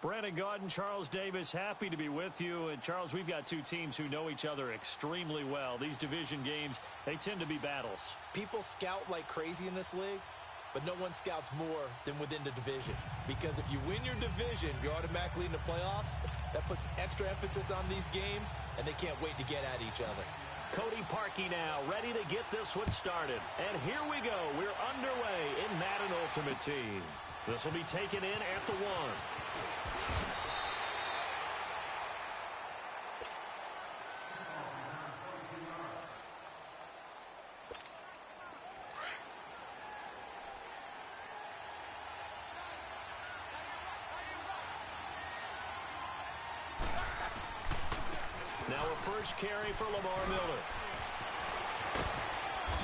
Brandon Gaudin, Charles Davis, happy to be with you. And, Charles, we've got two teams who know each other extremely well. These division games, they tend to be battles. People scout like crazy in this league, but no one scouts more than within the division. Because if you win your division, you're automatically in the playoffs. That puts extra emphasis on these games, and they can't wait to get at each other. Cody Parkey now, ready to get this one started. And here we go. We're underway in Madden Ultimate Team. This will be taken in at the 1. Now a first carry for Lamar Miller.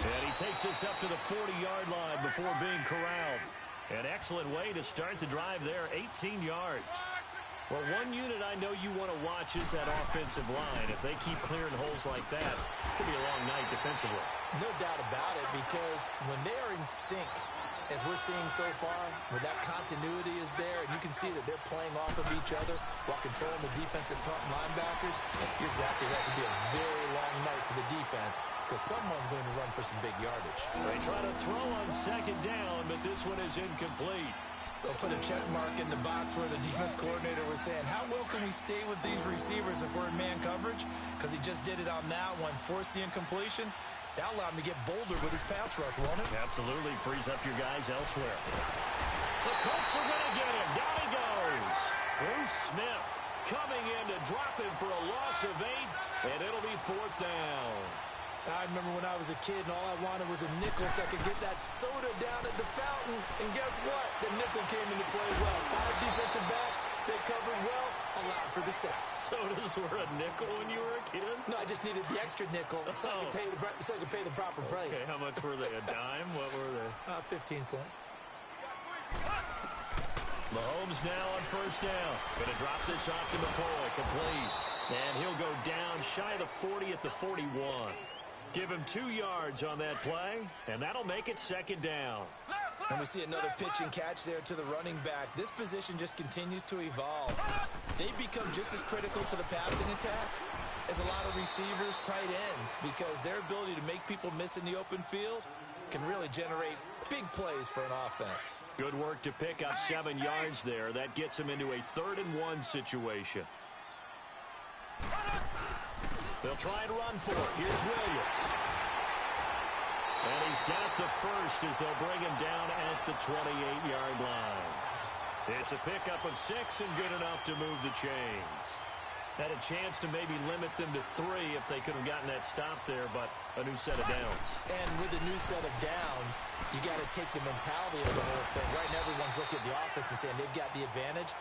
And he takes this up to the 40-yard line before being corralled. An excellent way to start the drive there, 18 yards. Well, one unit I know you want to watch is that offensive line. If they keep clearing holes like that, it could be a long night defensively. No doubt about it, because when they are in sync, as we're seeing so far, where that continuity is there, and you can see that they're playing off of each other while controlling the defensive front linebackers, you're exactly right. It could be a very long night for the defense, because someone's going to run for some big yardage. They try to throw on second down, but this one is incomplete. They'll put a check mark in the box where the defense coordinator was saying, how well can we stay with these receivers if we're in man coverage? Because he just did it on that one, forced the incompletion. That'll allow him to get bolder with his pass rush, won't it? Absolutely. Frees up your guys elsewhere. The Colts are going to get him. Down he goes. Bruce Smith coming in to drop him for a loss of 8, and it'll be 4th down. I remember when I was a kid and all I wanted was a nickel so I could get that soda down at the fountain. And guess what? The nickel came into play well. 5 defensive backs. They covered well, allowed for the sacks. Sodas were a nickel when you were a kid? No, I just needed the extra nickel so I could pay the proper price. Okay, how much were they? A dime? What were they? 15 cents. Mahomes now on first down. Going to drop this off to McCoy. Complete. And he'll go down shy of the 40 at the 41. Give him 2 yards on that play, and that'll make it 2nd down. And we see another pitch and catch there to the running back. This position just continues to evolve. They become just as critical to the passing attack as a lot of receivers, tight ends, because their ability to make people miss in the open field can really generate big plays for an offense. Good work to pick up 7 yards there. That gets him into a 3rd and 1 situation. They'll try and run for it. Here's Williams. And he's got the first as they'll bring him down at the 28-yard line. It's a pickup of 6 and good enough to move the chains. Had a chance to maybe limit them to 3 if they could have gotten that stop there, but a new set of downs. And with a new set of downs, you got to take the mentality of the whole thing. Right now, everyone's looking at the offense and saying they've got the advantage.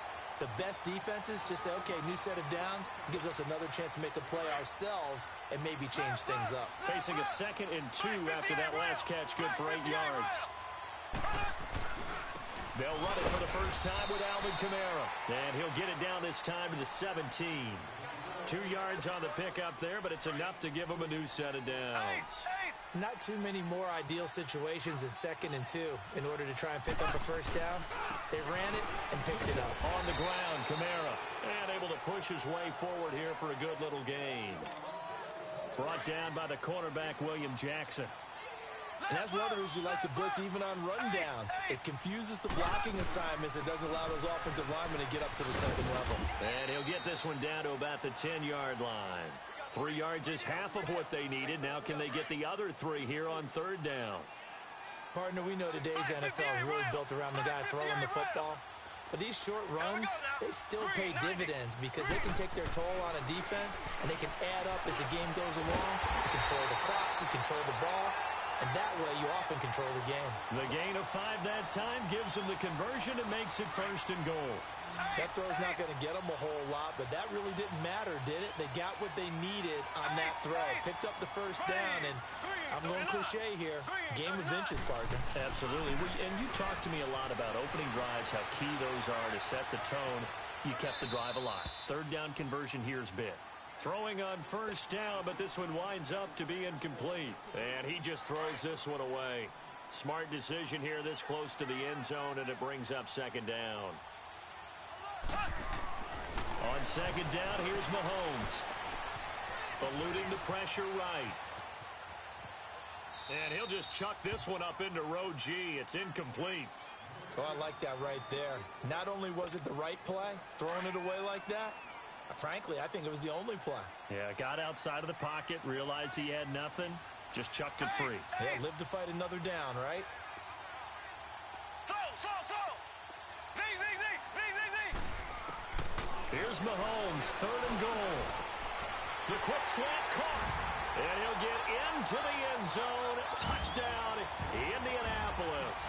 The best defenses just say, okay, new set of downs, gives us another chance to make a play ourselves and maybe change things up. Facing a 2nd and 2 after that last catch, good for 8 yards. They'll run it for the first time with Alvin Kamara. And he'll get it down this time to the 17. 2 yards on the pickup there, but it's enough to give him a new set of downs. Not too many more ideal situations in 2nd and 2 in order to try and pick up a first down. They ran it and picked it up. On the ground, Kamara. And able to push his way forward here for a good little gain. Brought down by the cornerback, William Jackson. And that's one of the reasons you like to blitz even on rundowns. It confuses the blocking assignments. It doesn't allow those offensive linemen to get up to the 2nd level. And he'll get this one down to about the 10-yard line. 3 yards is half of what they needed. Now can they get the other 3 here on 3rd down? Partner, we know today's NFL is really built around the guy throwing the football. But these short runs, they still pay dividends because they can take their toll on a defense and they can add up as the game goes along. You control the clock, you control the ball, and that way you often control the game. The gain of 5 that time gives them the conversion and makes it 1st and goal. That throw's not going to get them a whole lot, but that really didn't matter, did it? They got what they needed on that throw. Picked up the first down, and I'm going cliche here. Game of inches, partner. Absolutely. And you talked to me a lot about opening drives, how key those are to set the tone. You kept the drive alive. 3rd down conversion here's big. Throwing on first down, but this one winds up to be incomplete. And he just throws this one away. Smart decision here this close to the end zone, and it brings up 2nd down. On second down, here's Mahomes. Eluding the pressure right. And he'll just chuck this one up into row G. It's incomplete. Oh, I like that right there. Not only was it the right play, throwing it away like that, frankly, I think it was the only play. Yeah, got outside of the pocket, realized he had nothing, just chucked it free. Yeah, live to fight another down, right? Here's Mahomes, third and goal. The quick slant caught, and he'll get into the end zone. Touchdown, Indianapolis.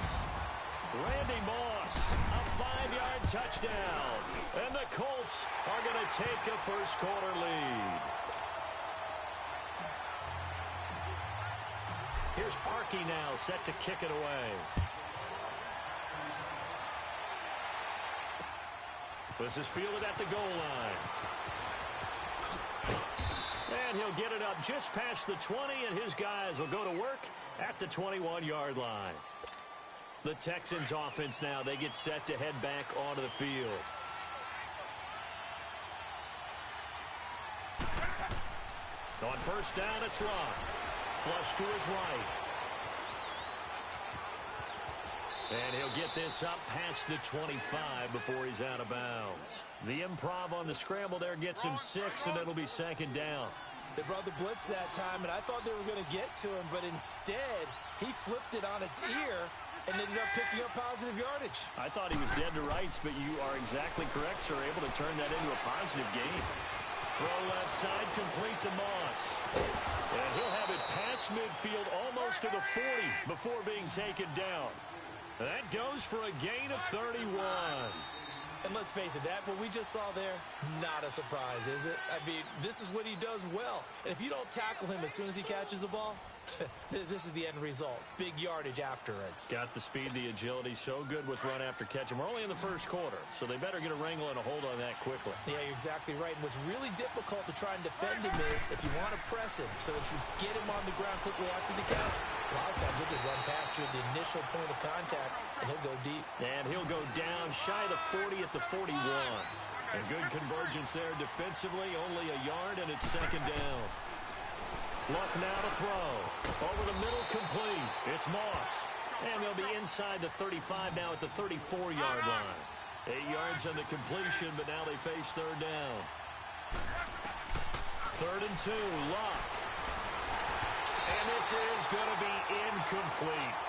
Randy Moss, a 5-yard touchdown. And the Colts are going to take a first-quarter lead. Here's Parkey now, set to kick it away. This is fielded at the goal line. And he'll get it up just past the 20, and his guys will go to work at the 21-yard line. The Texans offense now, they get set to head back onto the field. On first down, it's Locke. Flush to his right. And he'll get this up past the 25 before he's out of bounds. The improv on the scramble there gets him 6, and it'll be second down. They brought the blitz that time, and I thought they were going to get to him, but instead, he flipped it on its ear and ended up picking up positive yardage. I thought he was dead to rights, but you are exactly correct, sir. Able to turn that into a positive gain. Throw left side, complete to Moss. And he'll have it past midfield almost to the 40 before being taken down. That goes for a gain of 31. And let's face it, what we just saw there, not a surprise, is it? I mean, this is what he does well. And if you don't tackle him as soon as he catches the ball, this is the end result. Big yardage after it. Got the speed, the agility, so good with run after catch. And we're only in the first quarter, so they better get a wrangle and a hold on that quickly. Yeah, you're exactly right. And what's really difficult to try and defend him is if you want to press him so that you get him on the ground quickly after the catch, a lot of times he'll just run past you at the initial point of contact, and he'll go deep. And he'll go down shy of the 40 at the 41. And good convergence there defensively, only a yard, and it's second down. Luck now to throw. Over the middle, complete. It's Moss. And they'll be inside the 35 now at the 34-yard line. 8 yards on the completion, but now they face third down. 3rd and 2, Luck. And this is going to be incomplete.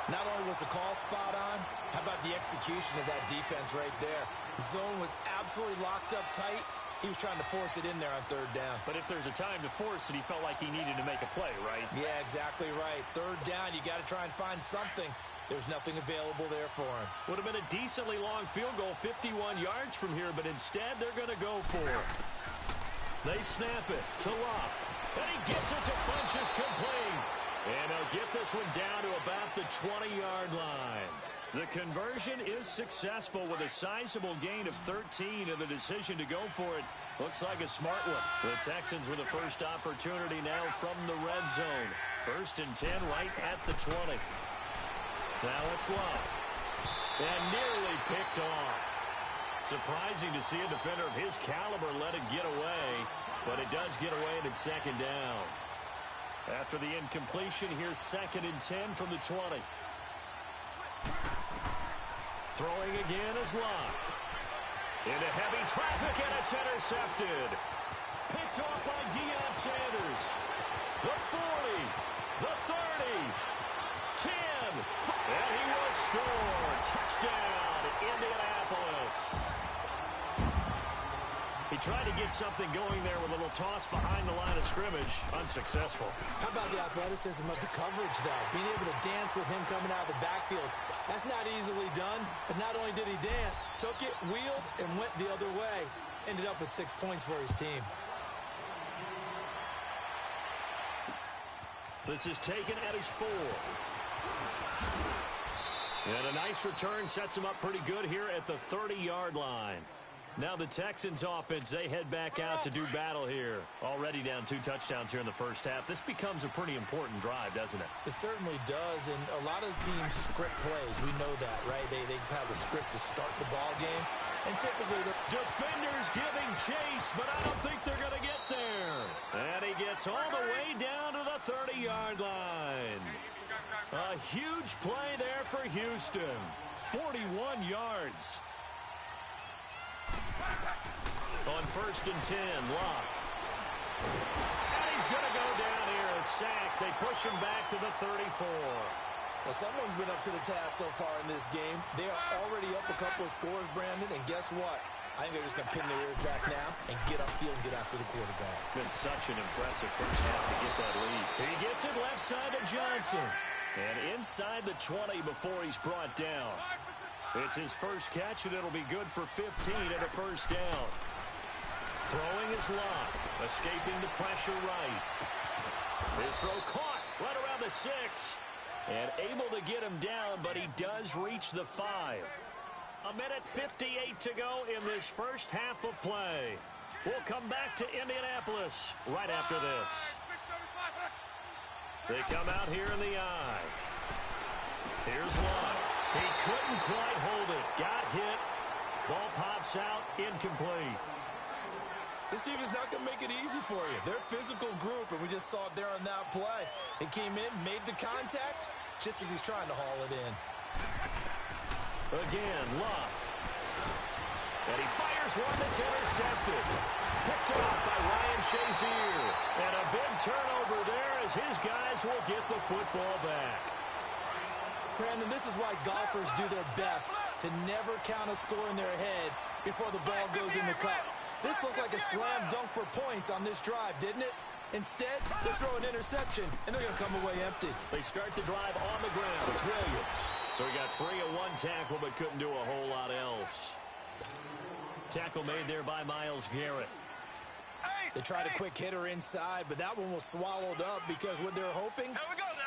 Not only was the call spot on, how about the execution of that defense right there? Zone was absolutely locked up tight. He was trying to force it in there on third down. But if there's a time to force it, he felt like he needed to make a play, right? Yeah, exactly right. Third down, you got to try and find something. There's nothing available there for him. Would have been a decently long field goal, 51 yards from here, but instead they're going to go for it. They snap it to Locke. And he gets it to Funchess complete. And he'll get this one down to about the 20-yard line. The conversion is successful with a sizable gain of 13, and the decision to go for it looks like a smart one. The Texans with a first opportunity now from the red zone. 1st and 10 right at the 20. Now it's Locke. And nearly picked off. Surprising to see a defender of his caliber let it get away, but it does get away and it's second down. After the incompletion, here's 2nd and 10 from the 20. Throwing again is Locke. Into heavy traffic, and it's intercepted. Picked off by Deion Sanders. The 40, the 30, 10, and he will score. Touchdown, Indianapolis. He tried to get something going there with a little toss behind the line of scrimmage. Unsuccessful. How about the athleticism of the coverage, though? Being able to dance with him coming out of the backfield. That's not easily done. But not only did he dance, took it, wheeled, and went the other way. Ended up with 6 points for his team. This is taken at his 4. And a nice return sets him up pretty good here at the 30-yard line. Now the Texans offense, they head back out to do battle here. Already down 2 touchdowns here in the first half. This becomes a pretty important drive, doesn't it? It certainly does, and a lot of teams script plays. We know that, right? They have a script to start the ball game, and typically the defenders giving chase, but I don't think they're going to get there. And he gets all the way down to the 30-yard line. A huge play there for Houston. 41 yards. On 1st and 10, Locke. And he's going to go down here, a sack. They push him back to the 34. Well, someone's been up to the task so far in this game. They are already up a couple of scores, Brandon, and guess what? I think they're just going to pin their ears back now and get upfield and get after the quarterback. Been such an impressive first half to get that lead. He gets it left side to Johnson. And inside the 20 before he's brought down. It's his first catch, and it'll be good for 15 and a first down. Throwing his Locke. Escaping the pressure right. His throw caught right around the 6. And able to get him down, but he does reach the 5. 1:58 to go in this first half of play. We'll come back to Indianapolis right after this. They come out here in the eye. Here's Locke. He couldn't quite hold it. Got hit. Ball pops out. Incomplete. This team is not going to make it easy for you. They're a physical group, and we just saw it there on that play. He came in, made the contact, just as he's trying to haul it in. Again, Locke. And he fires one that's intercepted. Picked off by Ryan Shazier. And a big turnover there as his guys will get the football back. Brandon, this is why golfers do their best to never count a score in their head before the ball goes in the cup. This looked like a slam dunk for points on this drive, didn't it? Instead, they throw an interception, and they're going to come away empty. They start the drive on the ground. It's Williams. So he got free of 1 tackle, but couldn't do a whole lot else. Tackle made there by Myles Garrett. They tried a quick hitter inside, but that one was swallowed up because what they're hoping,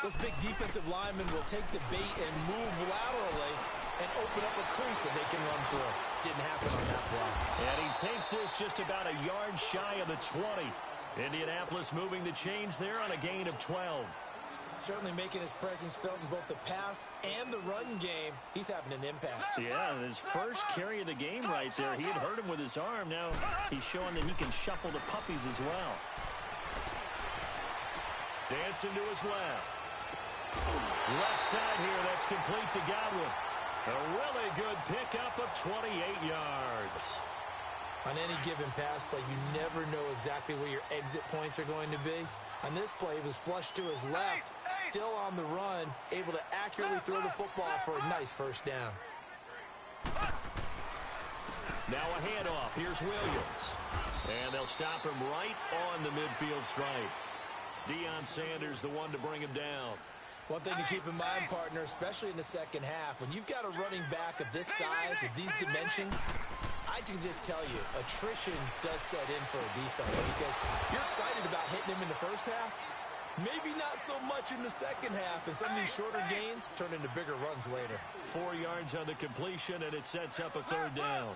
those big defensive linemen will take the bait and move laterally and open up a crease that they can run through. Didn't happen on that block. And he takes this just about a yard shy of the 20. Indianapolis moving the chains there on a gain of 12. Certainly making his presence felt in both the pass and the run game. He's having an impact. Yeah, his first carry of the game right there. He had hurt him with his arm. Now he's showing that he can shuffle the puppies as well. Dancing to his left. Left side here, that's complete to Godwin. A really good pickup of 28 yards. On any given pass play, you never know exactly where your exit points are going to be. On this play, he was flushed to his left, still on the run, able to accurately throw the football for a nice first down. Now a handoff. Here's Williams. And they'll stop him right on the midfield stripe. Deion Sanders, the one to bring him down. One thing to keep in mind, partner, especially in the second half, when you've got a running back of this size, of these dimensions, I can just tell you, attrition does set in for a defense because you're excited about hitting him in the first half. Maybe not so much in the second half, and some of these shorter gains turn into bigger runs later. 4 yards on the completion, and it sets up a third down.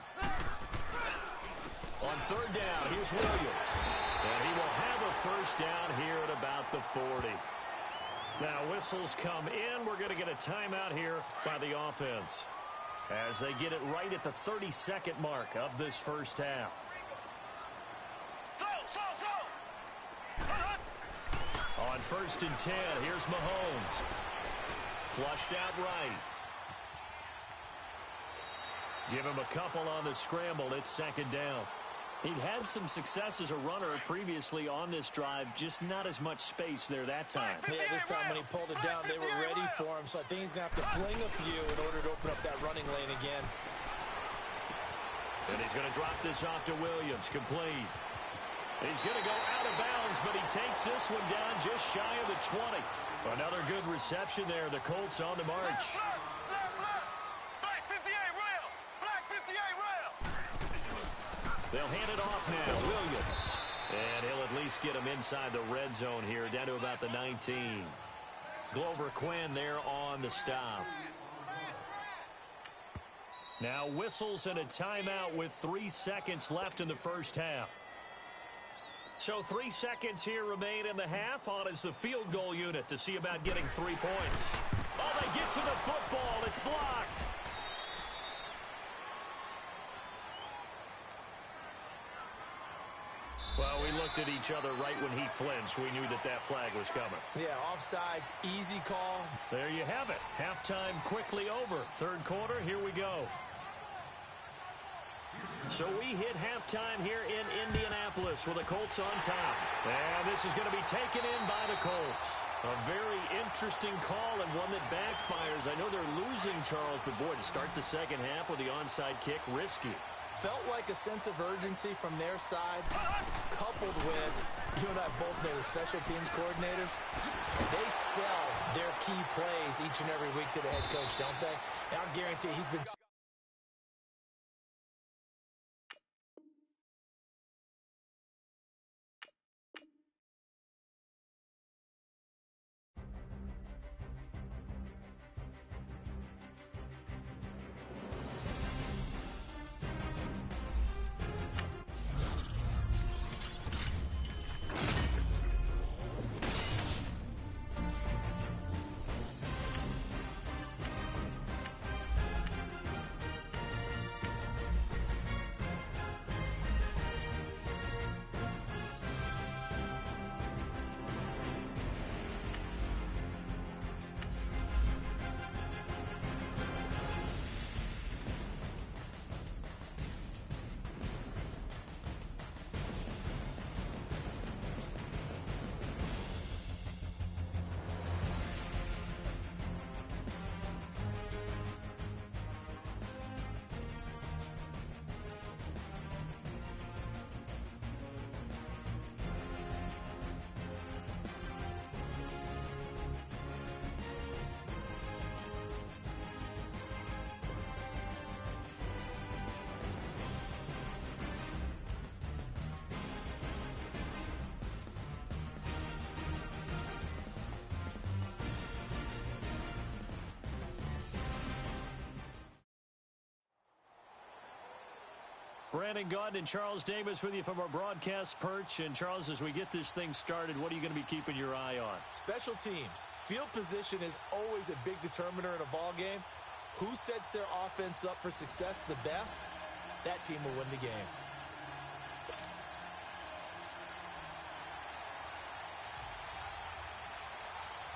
On third down, here's Williams. And he will have a first down here at about the 40. Now whistles come in. We're going to get a timeout here by the offense as they get it right at the 32nd mark of this first half. On 1st and 10, here's Mahomes. Flushed out right. Give him a couple on the scramble. It's second down. He'd had some success as a runner previously on this drive, just not as much space there that time. Yeah, this time when he pulled it down, they were ready for him, so I think he's going to have to fling a few in order to open up that running lane again. And he's going to drop this off to Williams, complete. He's going to go out of bounds, but he takes this one down just shy of the 20. Another good reception there. The Colts on the march. They'll hand it off now. Williams. And he'll at least get him inside the red zone here, down to about the 19. Glover Quinn there on the stop. Now whistles and a timeout with 3 seconds left in the first half. So 3 seconds here remain in the half. On is the field goal unit to see about getting 3 points. Oh, they get to the football. It's blocked. Well, we looked at each other right when he flinched. We knew that that flag was coming. Yeah, offsides, easy call. There you have it. Halftime quickly over. Third quarter, here we go. So we hit halftime here in Indianapolis with the Colts on top. And this is going to be taken in by the Colts. A very interesting call and one that backfires. I know they're losing, Charles, but boy, to start the second half with the onside kick, risky. Felt like a sense of urgency from their side, coupled with, you and I both know the special teams coordinators, they sell their key plays each and every week to the head coach, don't they? And I'll guarantee he's been... Brandon Gaudin and Charles Davis with you from our broadcast perch. And, Charles, as we get this thing started, what are you going to be keeping your eye on? Special teams. Field position is always a big determiner in a ball game. Who sets their offense up for success the best, that team will win the game.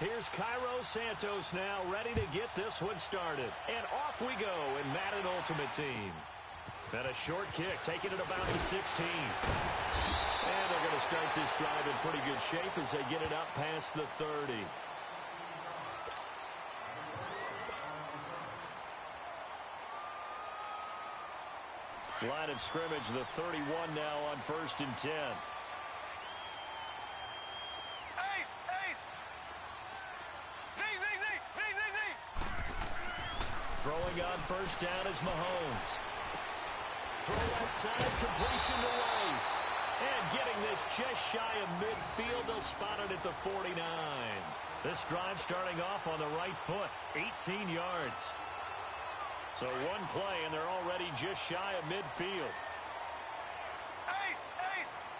Here's Cairo Santos now ready to get this one started. And off we go in Madden Ultimate Team. And a short kick, taking it about the 16. And they're going to start this drive in pretty good shape as they get it up past the 30. Line of scrimmage, the 31 now on 1st and 10. Throwing on first down is Mahomes. Throw outside, completion to Rice. And getting this just shy of midfield, they'll spot it at the 49. This drive starting off on the right foot, 18 yards. So one play, and they're already just shy of midfield.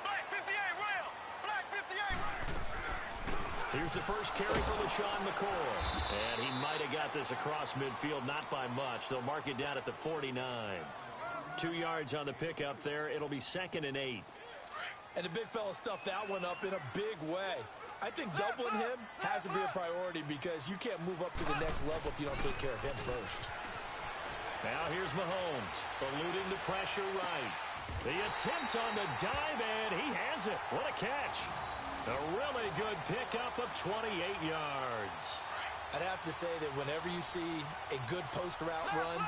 Black 58, Rail! Black 58! Here's the first carry for LaShawn McCoy. And he might have got this across midfield, not by much. They'll mark it down at the 49. 2 yards on the pickup there. It'll be 2nd and 8. And the big fella stuffed that one up in a big way. I think doubling him has to be a priority because you can't move up to the next level if you don't take care of him first. Now here's Mahomes, eluding the pressure right. The attempt on the dive, and he has it. What a catch. A really good pickup of 28 yards. I'd have to say that whenever you see a good post route run,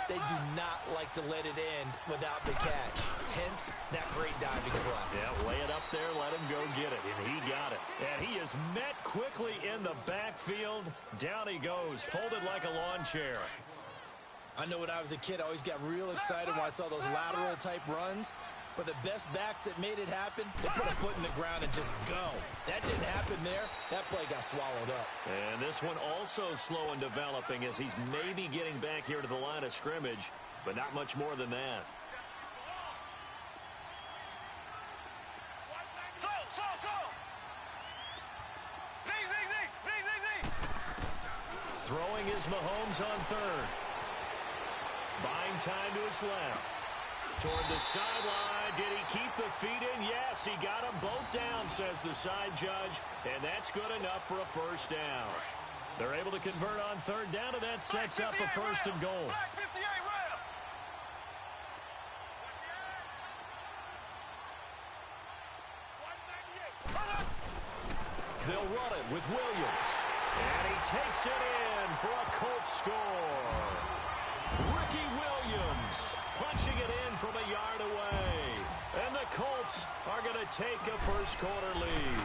they do not like to let it end without the catch. Hence, that great diving play. Yeah, lay it up there, let him go get it, and he got it. And he is met quickly in the backfield. Down he goes, folded like a lawn chair. I know when I was a kid, I always got real excited when I saw those lateral-type runs. But the best backs that made it happen, they put a foot in the ground and just go. That didn't happen there. That play got swallowed up. And this one also slow in developing as he's maybe getting back here to the line of scrimmage. but not much more than that. Throwing is Mahomes on third. Buying time to his left. Toward the sideline. Did he keep the feet in? Yes, he got them both down, says the side judge. And that's good enough for a first down. They're able to convert on third down, and that sets up a first and goal. They'll run it with Williams. And he takes it in for a Colts score. Ricky Williams punching it in from a yard away. And the Colts are going to take a first-quarter lead.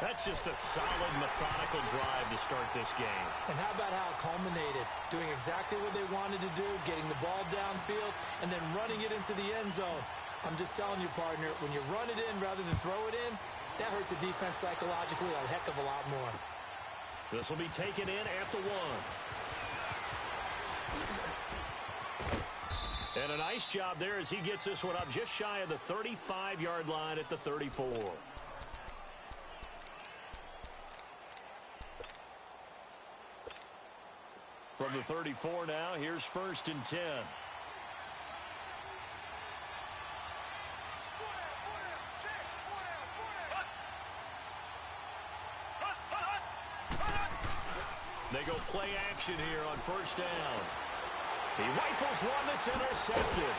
That's just a solid, methodical drive to start this game. And how about how it culminated? Doing exactly what they wanted to do, getting the ball downfield, and then running it into the end zone. I'm just telling you, partner, when you run it in rather than throw it in, that hurts a defense psychologically a heck of a lot more. This will be taken in at the 1. And a nice job there as he gets this one up just shy of the 35-yard line at the 34. From the 34 now, here's 1st and 10. They go play action here on first down. He rifles one that's intercepted.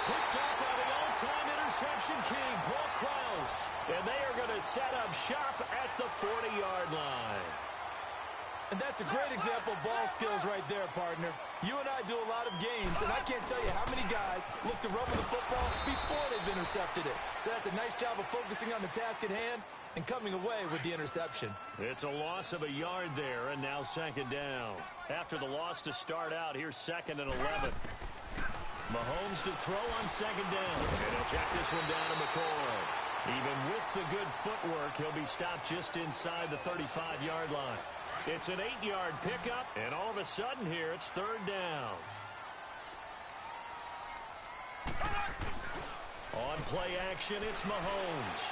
Picked up by the all-time interception king, Paul Krause. And they are going to set up shop at the 40-yard line. And that's a great example of ball skills right there, partner. You and I do a lot of games, and I can't tell you how many guys look to run with the football before they've intercepted it. So that's a nice job of focusing on the task at hand and coming away with the interception. It's a loss of a yard there, and now 2nd down. After the loss to start out, here's 2nd and 11. Mahomes to throw on 2nd down. And he'll check this one down to McCoy. Even with the good footwork, he'll be stopped just inside the 35-yard line. It's an 8-yard pickup, and all of a sudden here, it's 3rd down. On play action, it's Mahomes.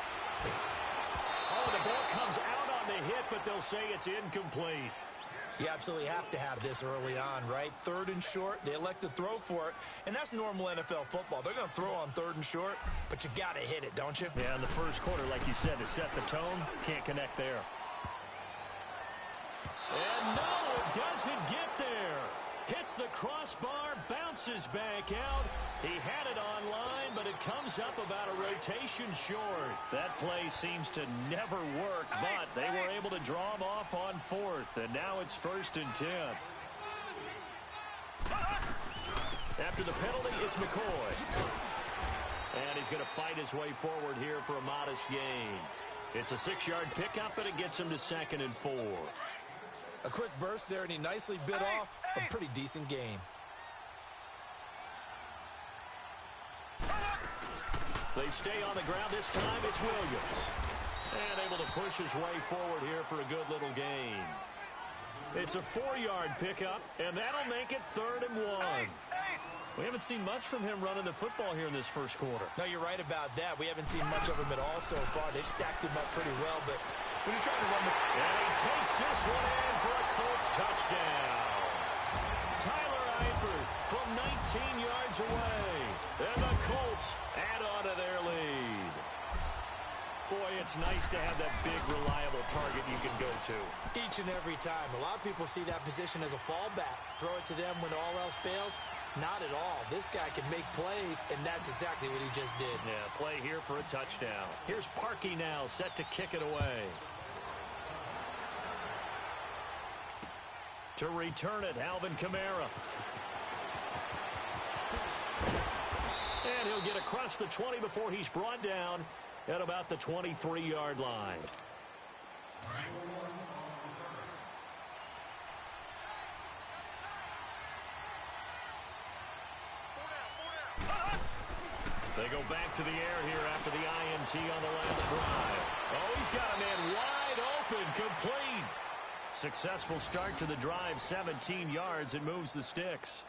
Oh, the ball comes out on the hit, but they'll say it's incomplete. You absolutely have to have this early on, right? 3rd and short, they elect to throw for it, and that's normal NFL football. They're going to throw on 3rd and short, but you got to hit it, don't you? Yeah, in the first quarter, like you said, to set the tone, can't connect there. And no, it doesn't get there. Hits the crossbar, bounces back out. He had it online, but it comes up about a rotation short. That play seems to never work, but they were able to draw him off on 4th, and now it's 1st and 10. After the penalty, it's McCoy. And he's going to fight his way forward here for a modest gain. It's a 6-yard pickup, but it gets him to 2nd and 4. A quick burst there, and he nicely bit off a pretty decent game. They stay on the ground this time. It's Williams. And able to push his way forward here for a good little gain. It's a 4-yard pickup, and that'll make it 3rd and 1. We haven't seen much from him running the football here in this first quarter. No, you're right about that. We haven't seen much of him at all so far. They've stacked him up pretty well, but when you're trying to run the... And he takes this one in for a Colts touchdown. Tyler Eifert from 19 yards away. And the Colts add on to their lead. Boy, it's nice to have that big, reliable target you can go to. Each and every time. A lot of people see that position as a fallback. Throw it to them when all else fails. Not at all. This guy can make plays, and that's exactly what he just did. Yeah, play here for a touchdown. Here's Parkey now, set to kick it away. To return it, Alvin Kamara. And he'll get across the 20 before he's brought down at about the 23-yard line. They go back to the air here after the INT on the last drive. Oh, he's got a man wide open, complete. Successful start to the drive, 17 yards, and moves the sticks.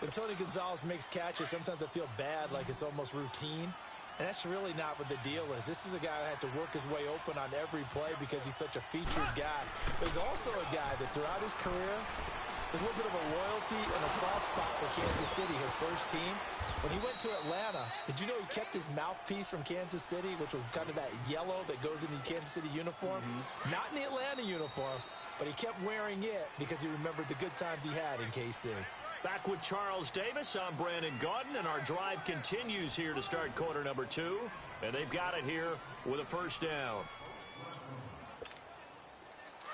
When Tony Gonzalez makes catches, sometimes I feel bad, like it's almost routine. And that's really not what the deal is. This is a guy who has to work his way open on every play because he's such a featured guy. But he's also a guy that throughout his career, there's a little bit of a loyalty and a soft spot for Kansas City, his first team. When he went to Atlanta, did you know he kept his mouthpiece from Kansas City, which was kind of that yellow that goes in the Kansas City uniform? Not in the Atlanta uniform, but he kept wearing it because he remembered the good times he had in KC. Back with Charles Davis, I'm Brandon Gaudin, and our drive continues here to start quarter number 2. And they've got it here with a first down.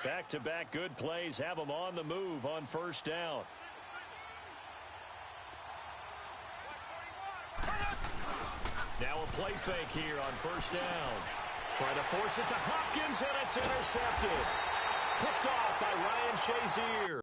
Back-to-back good plays have them on the move on first down. Now a play fake here on first down. Trying to force it to Hopkins, and it's intercepted. Picked off by Ryan Shazier.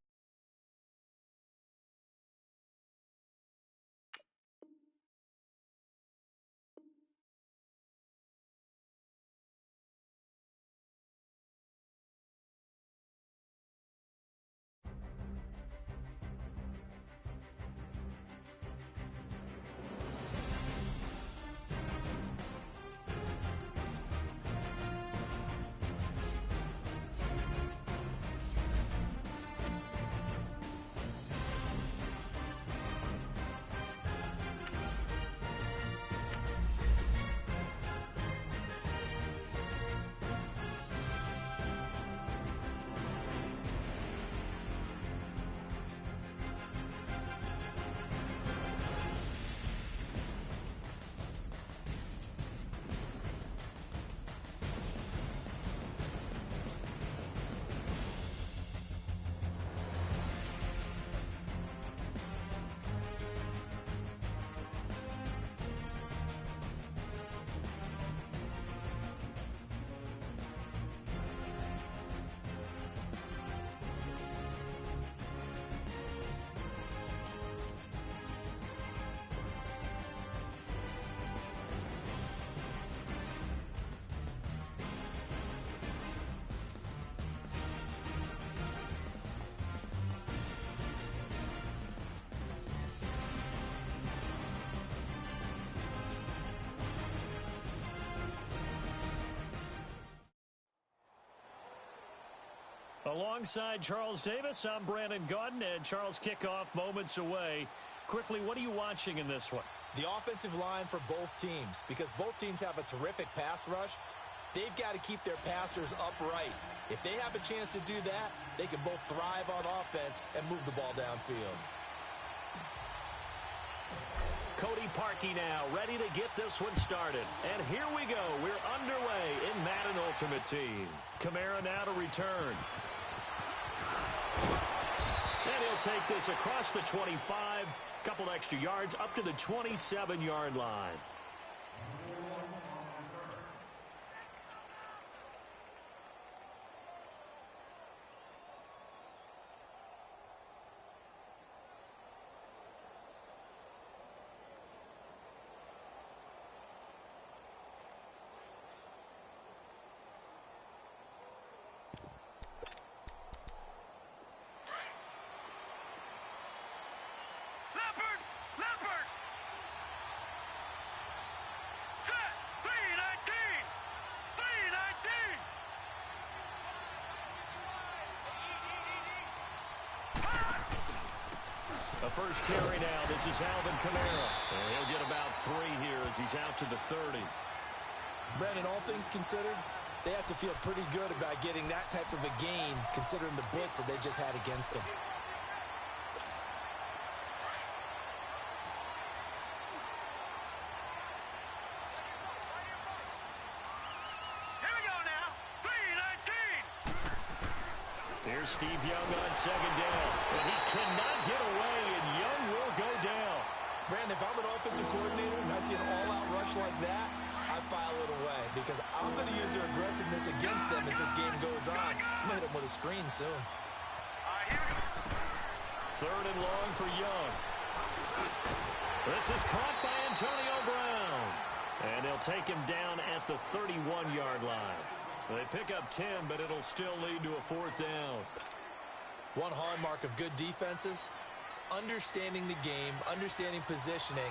Alongside Charles Davis, I'm Brandon Gaudin, and Charles, kickoff moments away. Quickly, what are you watching in this one? The offensive line for both teams, because both teams have a terrific pass rush. They've got to keep their passers upright. If they have a chance to do that, they can both thrive on offense and move the ball downfield. Cody Parkey now, ready to get this one started. And here we go. We're underway in Madden Ultimate Team. Kamara now to return. And he'll take this across the 25, couple extra yards up to the 27-yard line. A first carry now. This is Alvin Kamara. And he'll get about 3 here as he's out to the 30. Brandon, all things considered, they have to feel pretty good about getting that type of a gain considering the blitz that they just had against them. Here we go now. 3-19. Here's Steve Young on second down. And he cannot get away, and Young will go down. Brandon, if I'm an offensive coordinator and I see an all-out rush like that, I file it away because I'm going to use their aggressiveness against them as this game goes on. I'm going to hit them with a screen soon. Here we go. Third and long for Young. This is caught by Antonio Brown. And he'll take him down at the 31-yard line. They pick up 10, but it'll still lead to a 4th down. One hallmark of good defenses It's understanding the game, understanding positioning,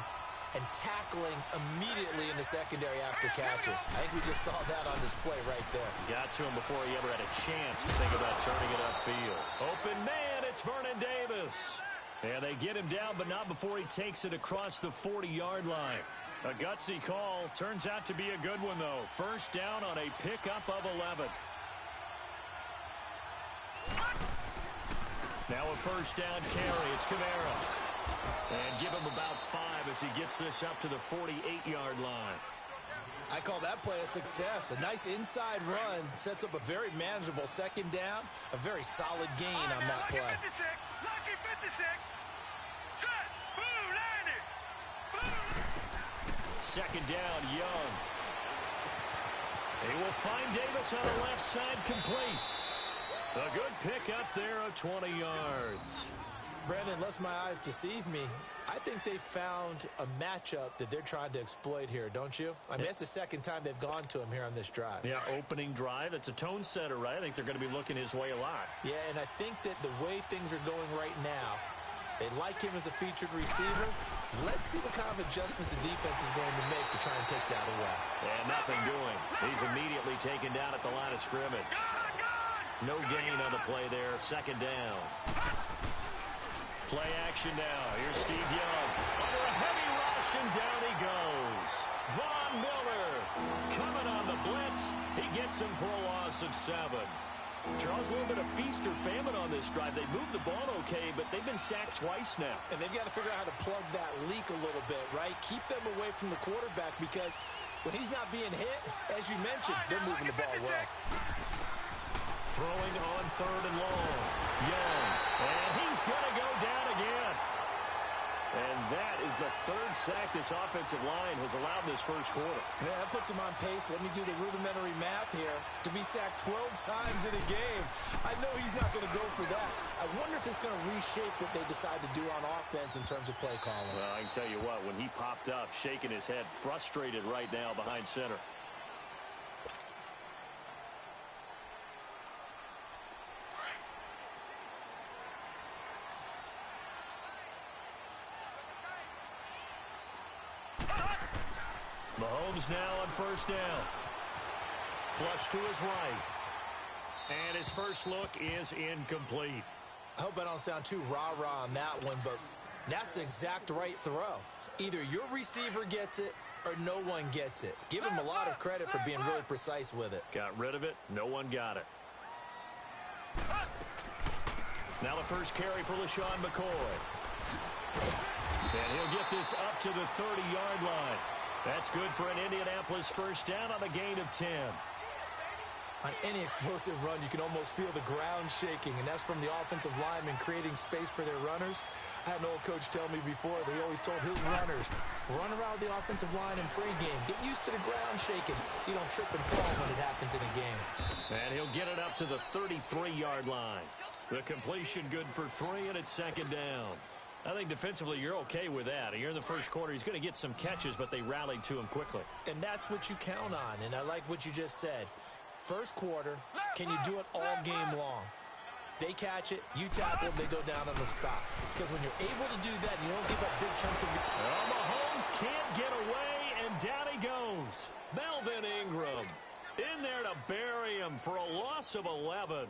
and tackling immediately in the secondary after catches. I think we just saw that on display right there. Got to him before he ever had a chance to think about turning it upfield. Open man, it's Vernon Davis. And they get him down, but not before he takes it across the 40-yard line. A gutsy call. Turns out to be a good one, though. First down on a pickup of 11. Now a first down carry. It's Kamara. And give him about 5 as he gets this up to the 48-yard line. I call that play a success. A nice inside run sets up a very manageable second down. A very solid gain on that play. Lucky 56. Lucky 56. Set. Blue landed. Second down, Young. He will find Davis on the left side, complete. A good pick up there of 20 yards. Brandon, unless my eyes deceive me, I think they found a matchup that they're trying to exploit here, don't you? I mean, that's the second time they've gone to him here on this drive. Yeah, opening drive. It's a tone setter, right? I think they're going to be looking his way a lot. Yeah, and I think that the way things are going right now, they like him as a featured receiver. Let's see what kind of adjustments the defense is going to make to try and take that away. And nothing doing. He's immediately taken down at the line of scrimmage. No gain on the play there. Second down. Play action now. Here's Steve Young. Under a heavy rush, and down he goes. Von Miller coming on the blitz. He gets him for a loss of 7. Charles, a little bit of feast or famine on this drive. They moved the ball okay, but they've been sacked twice now. And they've got to figure out how to plug that leak a little bit, right? Keep them away from the quarterback because when he's not being hit, as you mentioned, they're moving the ball well. Throwing on third and long. Young. And he's going to go down again. And that is the third sack this offensive line has allowed in this first quarter. Yeah, that puts him on pace. Let me do the rudimentary math here. To be sacked 12 times in a game, I know he's not going to go for that. I wonder if it's going to reshape what they decide to do on offense in terms of play calling. Well, I can tell you what, when he popped up, shaking his head, frustrated right now behind center. Mahomes now on first down. Flush to his right. And his first look is incomplete. I hope I don't sound too rah-rah on that one, but that's the exact right throw. Either your receiver gets it or no one gets it. Give him a lot of credit for being really precise with it. Got rid of it. No one got it. Now the first carry for LaShawn McCoy. And he'll get this up to the 30-yard line. That's good for an Indianapolis first down on a gain of 10. On any explosive run, you can almost feel the ground shaking, and that's from the offensive linemen creating space for their runners. I had an old coach tell me before, they always told his runners, run around the offensive line in pregame. Get used to the ground shaking so you don't trip and fall when it happens in a game. And he'll get it up to the 33-yard line. The completion good for 3, and it's second down. I think defensively you're okay with that. Here in the first quarter, he's going to get some catches, but they rallied to him quickly. And that's what you count on, and I like what you just said. First quarter, can you do it all game long? They catch it, you tackle, they go down on the spot. Because when you're able to do that, you don't give up big chunks of... Mahomes can't get away, and down he goes. Melvin Ingram in there to bury him for a loss of 11.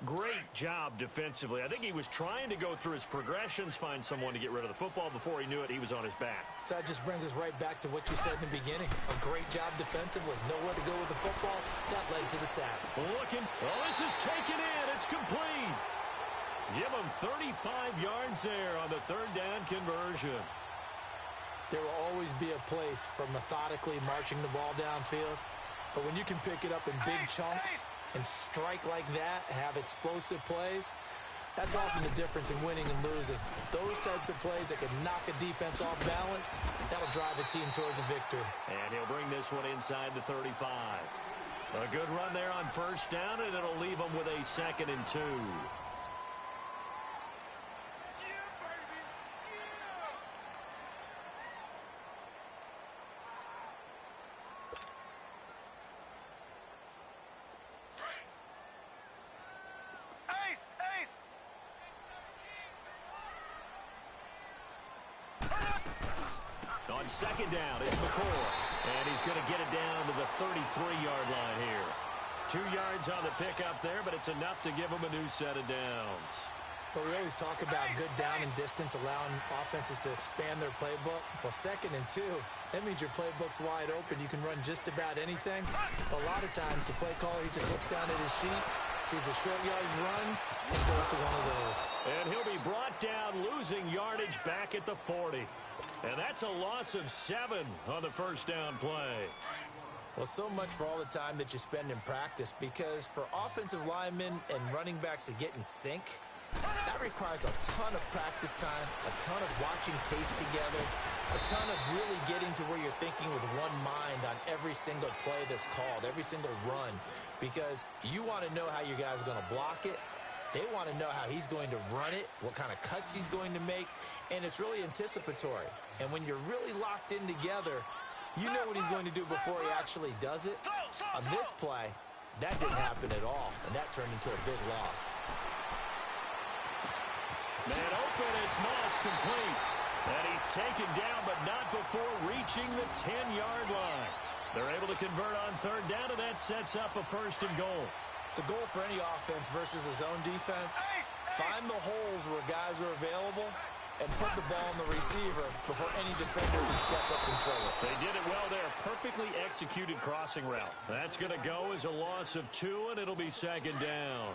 Great job defensively. I think he was trying to go through his progressions, find someone to get rid of the football. Before he knew it, he was on his back. So that just brings us right back to what you said in the beginning. A great job defensively. Nowhere to go with the football. That led to the sack. Looking. Oh, this is taken in. It's complete. Give him 35 yards there on the third down conversion. There will always be a place for methodically marching the ball downfield. But when you can pick it up in big chunks and strike like that, have explosive plays, that's often the difference in winning and losing. Those types of plays that can knock a defense off balance, that'll drive a team towards a victory. And he'll bring this one inside the 35. A good run there on first down, and it'll leave them with a 2nd and 2. On second down, it's McCoy. And he's going to get it down to the 33-yard line here. 2 yards on the pickup there, but it's enough to give him a new set of downs. Well, we always talk about good down and distance, allowing offenses to expand their playbook. Well, 2nd and 2, that means your playbook's wide open. You can run just about anything. A lot of times, the play caller, he just looks down at his sheet, sees the short yardage runs, and goes to one of those. And he'll be brought down, losing yardage back at the 40. And that's a loss of 7 on the first down play. Well, so much for all the time that you spend in practice, because for offensive linemen and running backs to get in sync, that requires a ton of practice time, a ton of watching tape together, a ton of really getting to where you're thinking with one mind on every single play that's called, every single run, because you want to know how your guy's going to block it. They want to know how he's going to run it, what kind of cuts he's going to make, and it's really anticipatory. And when you're really locked in together, you know what he's going to do before he actually does it. On this play, that didn't happen at all, and that turned into a big loss. Man open, it's Moss complete. And he's taken down, but not before reaching the 10-yard line. They're able to convert on 3rd down, and that sets up a 1st and goal. The goal for any offense versus a zone defense, find the holes where guys are available and put the ball on the receiver before any defender can step up and fill it. They did it well there. Perfectly executed crossing route. That's going to go as a loss of 2, and it'll be 2nd down.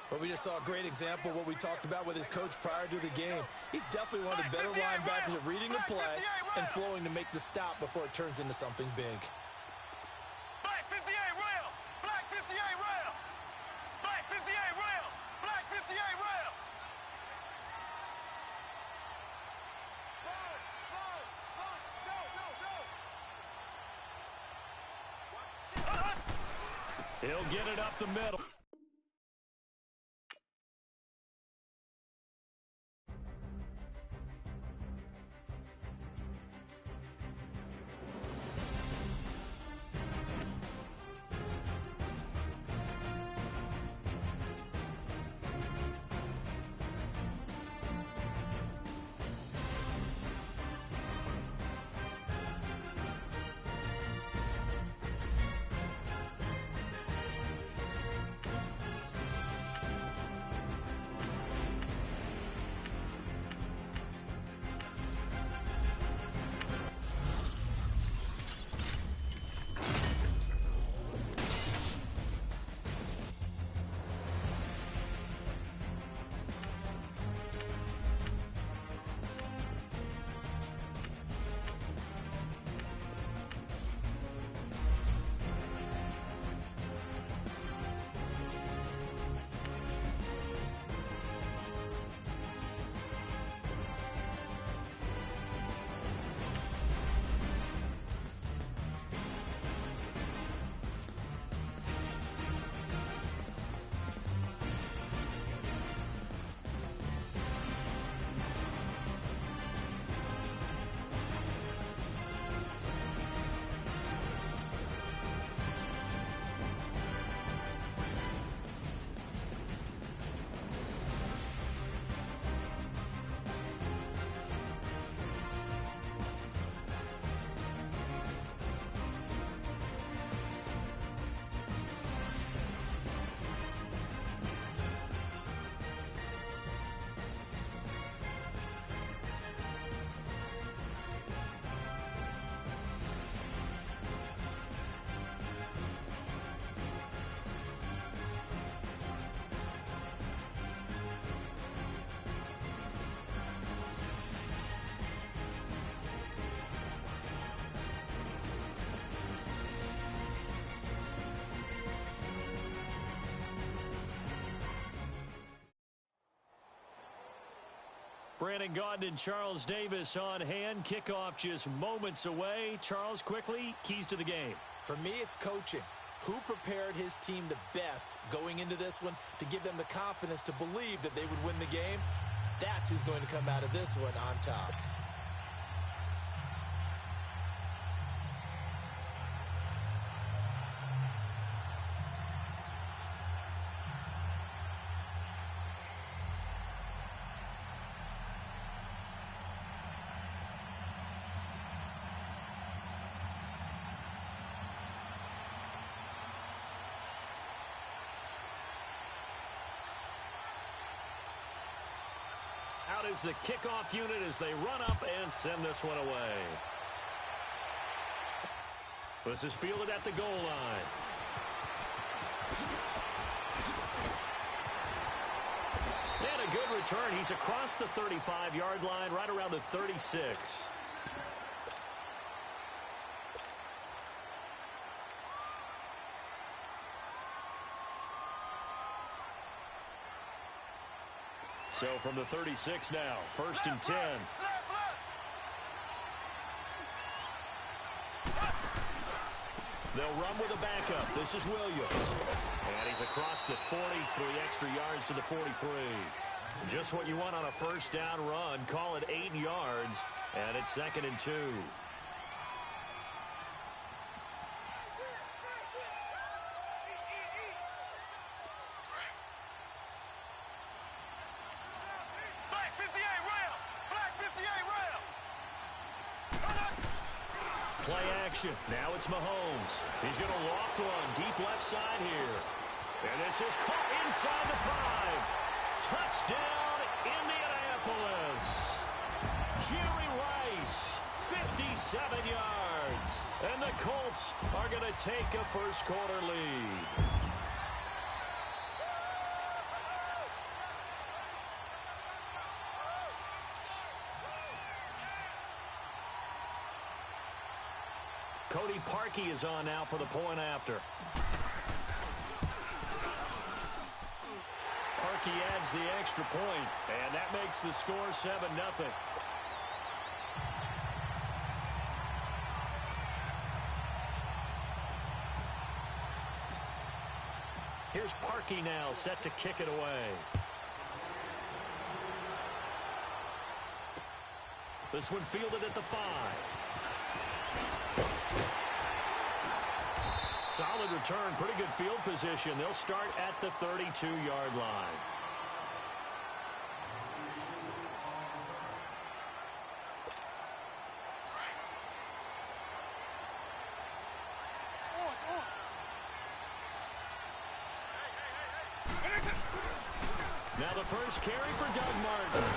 But we just saw a great example of what we talked about with his coach prior to the game. He's definitely one of the better linebackers at reading the play and flowing to make the stop before it turns into something big. Black 58 rail. Black 58 rail. Black 58 rail. Black 58 rail. He'll get it up the middle. Brandon Gaudin and Charles Davis on hand. Kickoff just moments away. Charles, quickly, keys to the game. For me, it's coaching. Who prepared his team the best going into this one to give them the confidence to believe that they would win the game? That's who's going to come out of this one on top. out as the kickoff unit as they run up and send this one away. This is fielded at the goal line. And a good return. He's across the 35-yard line, right around the 36. So from the 36 now, 1st and 10. They'll run with a backup. This is Williams. And he's across the 40, 3 extra yards to the 43. Just what you want on a first down run. Call it 8 yards, and it's 2nd and 2. Play action. Now it's Mahomes. He's going to loft one deep left side here. And this is caught inside the 5. Touchdown, Indianapolis. Jerry Rice, 57 yards. And the Colts are going to take a first-quarter lead. Cody Parkey is on now for the point after. Parkey adds the extra point, and that makes the score 7-0. Here's Parkey now, set to kick it away. This one fielded at the 5. Solid return, pretty good field position. They'll start at the 32-yard line. Now the first carry for Doug Martin.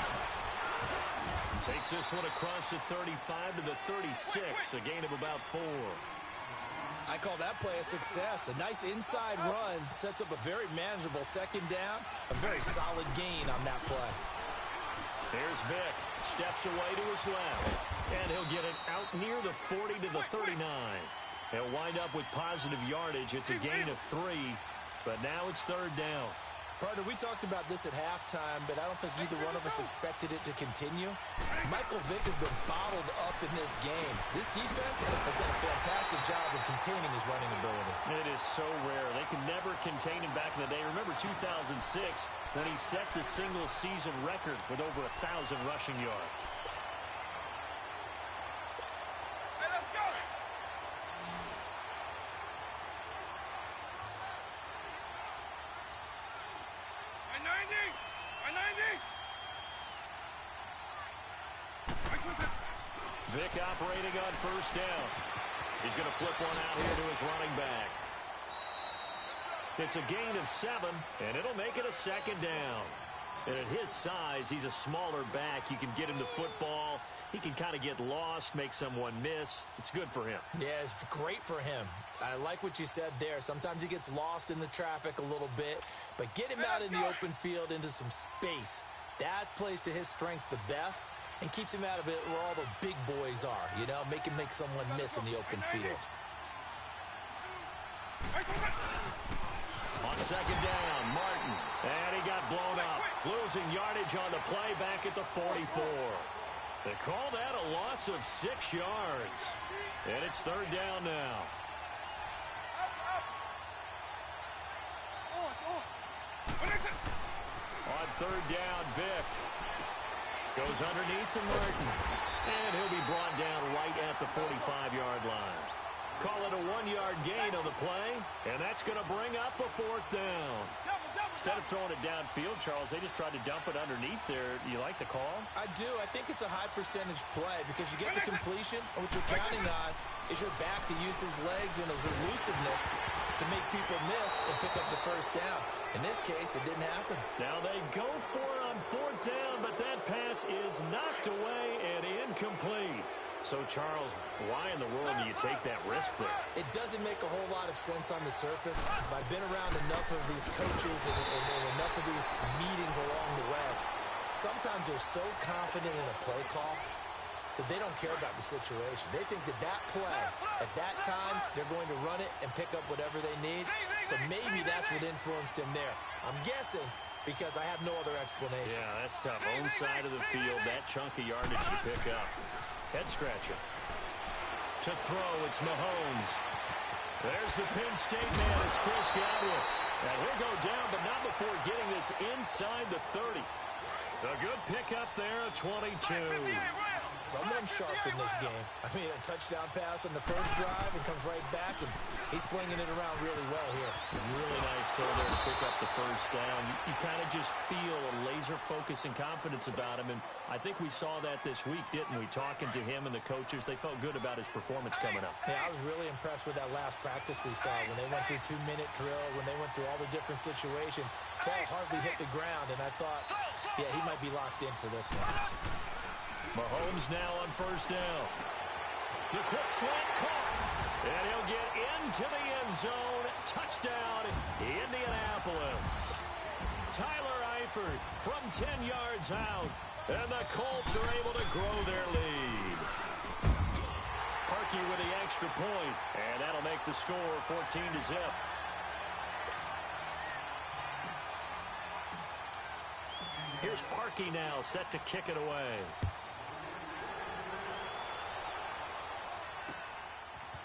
Takes this one across the 35 to the 36, a gain of about 4. I call that play a success. A nice inside run sets up a very manageable 2nd down. A very solid gain on that play. Here's Vick. Steps away to his left. And he'll get it out near the 40 to the 39. He'll wind up with positive yardage. It's a gain of 3. But now it's 3rd down. Partner, we talked about this at halftime, but I don't think either one of us expected it to continue. Michael Vick has been bottled up in this game. This defense has done a fantastic job of containing his running ability. It is so rare. They can never contain him back in the day. Remember 2006 when he set the single-season record with over 1,000 rushing yards. Vick operating on 1st down. He's going to flip one out here to his running back. It's a gain of 7, and it'll make it a 2nd down. And at his size, he's a smaller back. You can get him to football. He can kind of get lost, make someone miss. It's good for him. Yeah, it's great for him. I like what you said there. Sometimes he gets lost in the traffic a little bit, but get him out in the open field into some space. That plays to his strengths the best and keeps him out of it where all the big boys are, you know, make someone miss in the open field. On 2nd down, Martin. And he got blown up. Losing yardage on the play back at the 44. They call that a loss of 6 yards. And it's 3rd down now. On 3rd down, Vick goes underneath to Martin. And he'll be brought down right at the 45-yard line. Call it a 1-yard gain on the play, and that's going to bring up a 4th down. Instead of throwing it downfield, Charles, they just tried to dump it underneath there. You like the call? I do. I think it's a high percentage play because you get the completion, and what you're counting on is your back to use his legs and his elusiveness to make people miss and pick up the first down. In this case, it didn't happen. Now they go for it on fourth down, but that pass is knocked away and incomplete. So, Charles, why in the world do you take that risk there? It doesn't make a whole lot of sense on the surface. I've been around enough of these coaches and enough of these meetings along the way. Sometimes they're so confident in a play call that they don't care about the situation. They think that that play, at that time, they're going to run it and pick up whatever they need. So maybe that's what influenced him there. I'm guessing because I have no other explanation. Yeah, that's tough. Own side of the field, that chunk of yardage you pick up. Head scratcher. To throw, it's Mahomes. There's the Penn State man, it's Chris Godwin. And he'll go down, but not before getting this inside the 30. A good pickup there, a 22. Someone sharp in this game. I mean, a touchdown pass on the first drive and comes right back, and he's flinging it around really well here. Really nice throw there to pick up the first down. You kind of just feel a laser focus and confidence about him, and I think we saw that this week, didn't we? Talking to him and the coaches, they felt good about his performance coming up. Yeah, I was really impressed with that last practice we saw when they went through 2-minute drill, when they went through all the different situations. Ball hardly hit the ground, and I thought, yeah, he might be locked in for this one. Mahomes now on first down. The quick slant caught. And he'll get into the end zone. Touchdown, Indianapolis. Tyler Eifert from 10 yards out. And the Colts are able to grow their lead. Parkey with the extra point. And that'll make the score 14-0. Here's Parkey now, set to kick it away.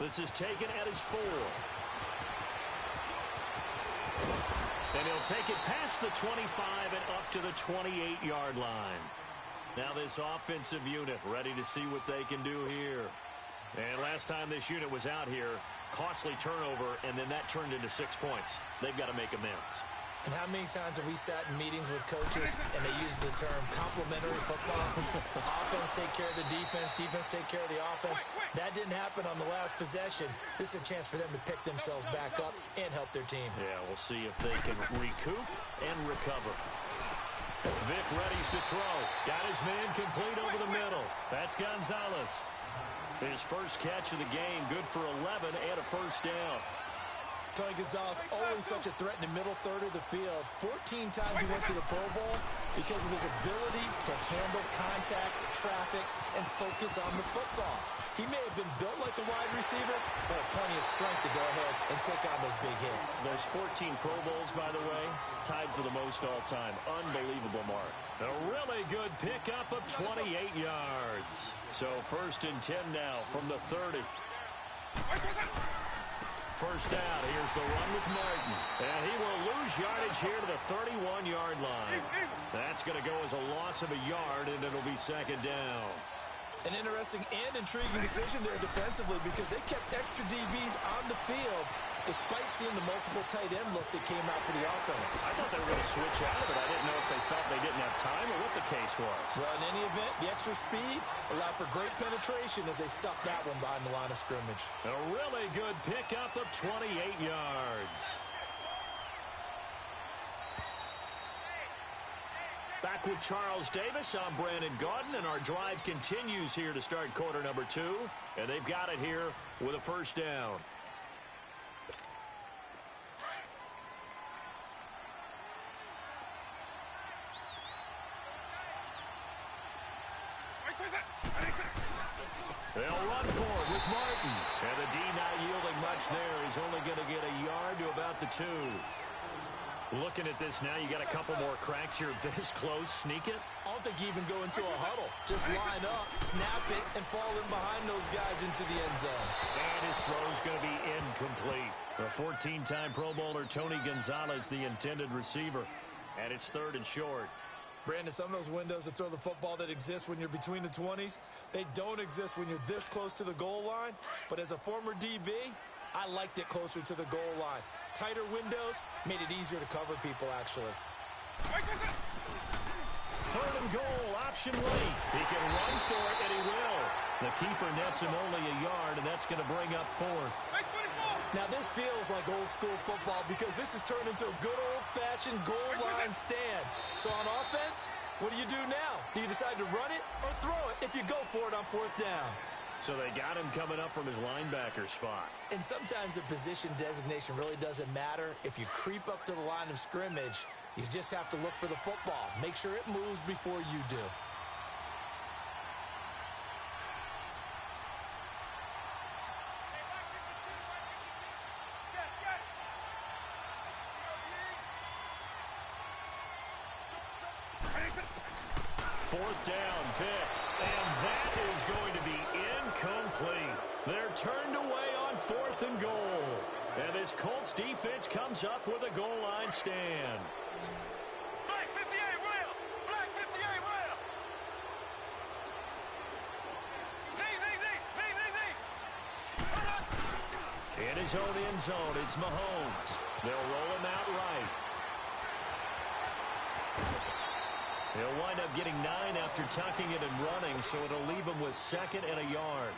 This is taken at his 4. And he'll take it past the 25 and up to the 28-yard line. Now this offensive unit ready to see what they can do here. And last time this unit was out here, costly turnover, and then that turned into 6 points. They've got to make amends. And how many times have we sat in meetings with coaches and they use the term complementary football? Offense take care of the defense, defense take care of the offense. That didn't happen on the last possession. This is a chance for them to pick themselves back up and help their team. Yeah, we'll see if they can recoup and recover. Vic readies to throw. Got his man complete over the middle. That's Gonzalez. His first catch of the game, good for 11 and a first down. Tony Gonzalez, always such a threat in the middle third of the field. 14 times he went to the Pro Bowl because of his ability to handle contact, traffic, and focus on the football. He may have been built like a wide receiver, but had plenty of strength to go ahead and take on those big hits. Those 14 Pro Bowls, by the way, tied for the most all-time. Unbelievable mark. A really good pickup of 28 yards. So 1st and 10 now from the 30. First down, here's the run with Martin. And he will lose yardage here to the 31-yard line. That's going to go as a loss of a yard, and it'll be 2nd down. An interesting and intriguing decision there defensively because they kept extra DBs on the field despite seeing the multiple tight end look that came out for the offense. I thought they were going to switch out of it. I didn't know if they felt they didn't have time or what the case was. Well, in any event, the extra speed allowed for great penetration as they stuffed that one behind the line of scrimmage. A really good pickup of 28 yards. Back with Charles Davis, I'm Brandon Gaudin, and our drive continues here to start quarter number 2. And they've got it here with a first down. They'll run for it with Martin. And the D not yielding much there. He's only going to get a yard to about the 2. Looking at this now, you got a couple more cracks here this close. Sneak it. I don't think you even go into a huddle. Just line up, snap it, and fall in behind those guys into the end zone. And his throw's going to be incomplete. The 14-time Pro Bowler Tony Gonzalez, the intended receiver. And it's 3rd and short. Brandon, some of those windows to throw the football that exist when you're between the 20s, they don't exist when you're this close to the goal line. But as a former DB, I liked it closer to the goal line. Tighter windows made it easier to cover people, actually. Third and goal, option late. He can run for it, and he will. The keeper nets him only a yard, and that's going to bring up fourth. Now, this feels like old-school football because this has turned into a good old-fashioned goal line stand. So on offense, what do you do now? Do you decide to run it or throw it if you go for it on fourth down? So they got him coming up from his linebacker spot. And sometimes the position designation really doesn't matter. If you creep up to the line of scrimmage, you just have to look for the football. Make sure it moves before you do. Fourth down, Vic. And that is going to be incomplete. They're turned away on fourth and goal. And this Colts defense comes up with a goal line stand. Black 58 rail. Black 58 rail. Z. In his own end zone, it's Mahomes. They'll roll him out right. He'll wind up getting 9 after tucking it and running, so it'll leave him with second and a yard.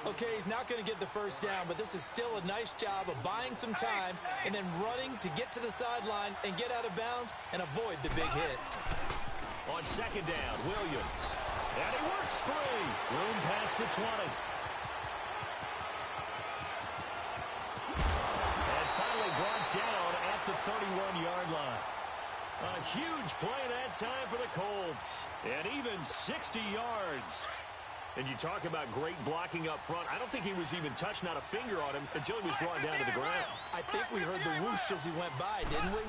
Okay, he's not going to get the first down, but this is still a nice job of buying some time and then running to get to the sideline and get out of bounds and avoid the big hit. On second down, Williams. And he works free. Room past the 20. And finally brought down at the 31-yard line. A huge play that time for the Colts. And even 60 yards. And you talk about great blocking up front. I don't think he was even touched, not a finger on him, until he was brought down to the ground. I think we heard the whoosh as he went by, didn't we?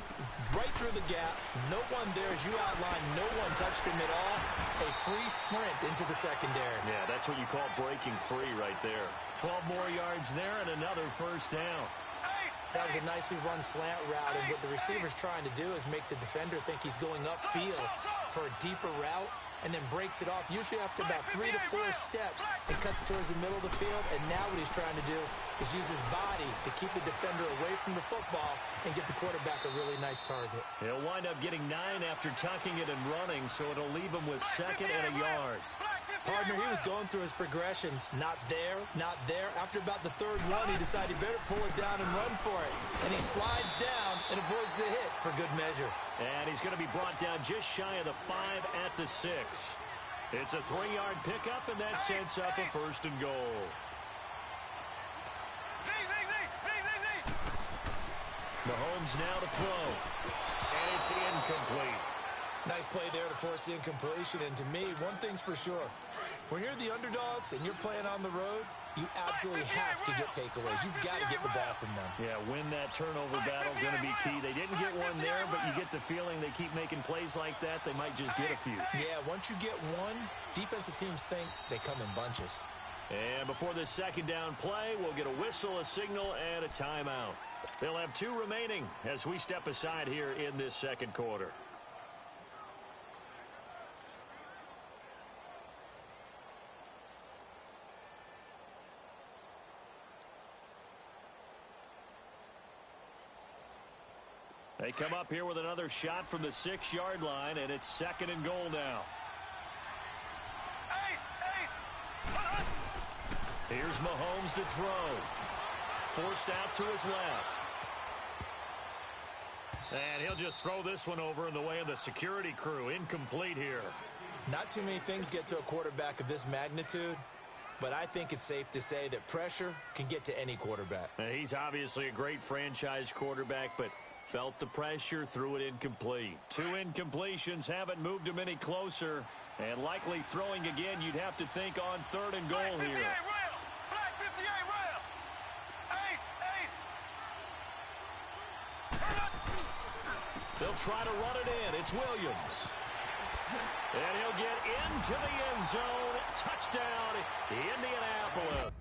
Right through the gap. No one there, as you outlined. No one touched him at all. A free sprint into the secondary. Yeah, that's what you call breaking free right there. 12 more yards there and another first down. That was a nicely run slant route, and what the receiver's trying to do is make the defender think he's going upfield for a deeper route, and then breaks it off, usually after about 3 to 4 steps, and cuts towards the middle of the field. And now what he's trying to do is use his body to keep the defender away from the football and get the quarterback a really nice target. He'll wind up getting 9 after tucking it and running, so it'll leave him with second and a yard. Partner, he was going through his progressions. Not there, not there. After about the third run, he decided he better pull it down and run for it. And he slides down and avoids the hit for good measure. And he's going to be brought down just shy of the 5 at the 6. It's a 3-yard pickup, and that sets up a first and goal. Mahomes now to throw. And it's incomplete. Nice play there to force the incompletion. And to me, one thing's for sure. When you're the underdogs and you're playing on the road, you absolutely have to get takeaways. You've got to get the ball from them. Yeah, win that turnover battle, going to be key. They didn't get one there, but you get the feeling they keep making plays like that, they might just get a few. Yeah, once you get one, defensive teams think they come in bunches. And before this second down play, we'll get a whistle, a signal, and a timeout. They'll have 2 remaining as we step aside here in this second quarter. They come up here with another shot from the 6-yard line, and it's second and goal now. Here's Mahomes to throw. Forced out to his left. And he'll just throw this one over in the way of the security crew. Incomplete here. Not too many things get to a quarterback of this magnitude, but I think it's safe to say that pressure can get to any quarterback. He's obviously a great franchise quarterback, but felt the pressure, threw it incomplete. 2 incompletions haven't moved him any closer, and likely throwing again, you'd have to think on third and goal here. Black 58 rail. They'll try to run it in. It's Williams. And he'll get into the end zone. Touchdown, Indianapolis.